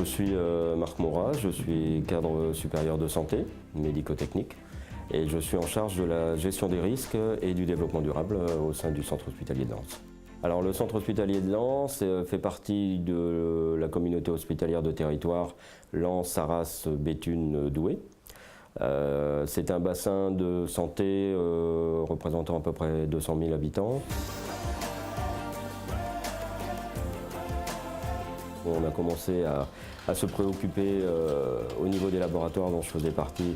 Je suis Marc Morat, je suis cadre supérieur de santé, médico-technique, et je suis en charge de la gestion des risques et du développement durable au sein du centre hospitalier de Lens. Alors le centre hospitalier de Lens fait partie de la communauté hospitalière de territoire Lens, Arras, Béthune, Douai. C'est un bassin de santé représentant à peu près 200 000 habitants. On a commencé à se préoccuper au niveau des laboratoires dont je faisais partie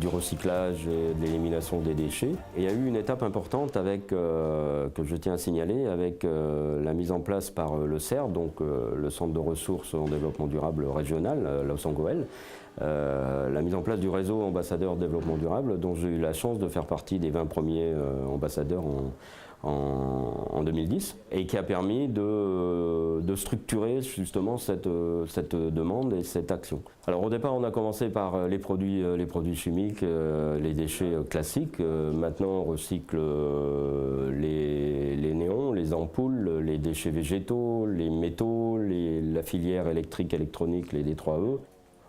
du recyclage et de l'élimination des déchets. Et il y a eu une étape importante que je tiens à signaler avec la mise en place par le CERD, donc le Centre de ressources en développement durable régional, Los-Angoel, la mise en place du réseau ambassadeur développement durable dont j'ai eu la chance de faire partie des 20 premiers ambassadeurs en 2010 et qui a permis de structurer justement cette demande et cette action. Alors au départ on a commencé par les produits chimiques, les déchets classiques. Maintenant on recycle les néons, les ampoules, les déchets végétaux, les métaux, la filière électrique, électronique, les D3E.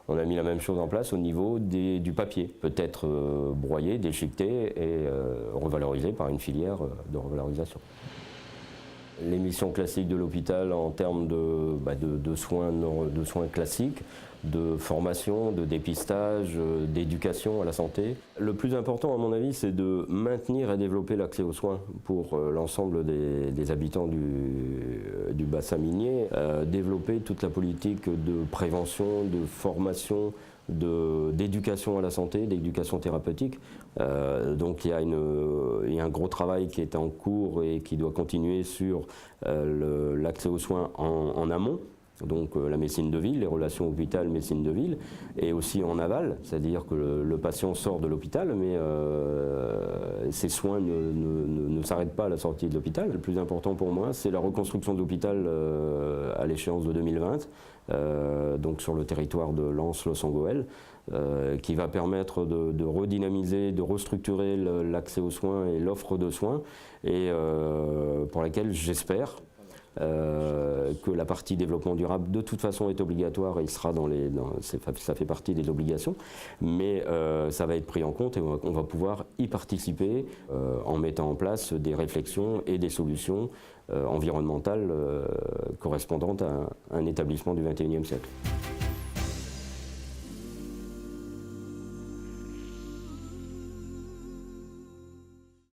On a mis la même chose en place au niveau du papier, peut-être broyé, déchiqueté et revalorisé par une filière de revalorisation. Les missions classiques de l'hôpital en termes de soins classiques, de formation, de dépistage, d'éducation à la santé. Le plus important à mon avis c'est de maintenir et développer l'accès aux soins pour l'ensemble des habitants du bassin minier, développer toute la politique de prévention, de formation, d'éducation à la santé, d'éducation thérapeutique. Donc il y a un gros travail qui est en cours et qui doit continuer sur l'accès aux soins en amont. Donc la médecine de ville, les relations hôpital-médecine de ville, et aussi en aval, c'est-à-dire que le patient sort de l'hôpital, mais ses soins ne s'arrêtent pas à la sortie de l'hôpital. Le plus important pour moi, c'est la reconstruction de l'hôpital à l'échéance de 2020, donc sur le territoire de Lens, Los-Angoel, qui va permettre de redynamiser, de restructurer l'accès aux soins et l'offre de soins, et pour laquelle j'espère que la partie développement durable de toute façon est obligatoire et il sera ça fait partie des obligations, mais ça va être pris en compte et on va pouvoir y participer en mettant en place des réflexions et des solutions environnementales correspondantes à un établissement du XXIe siècle.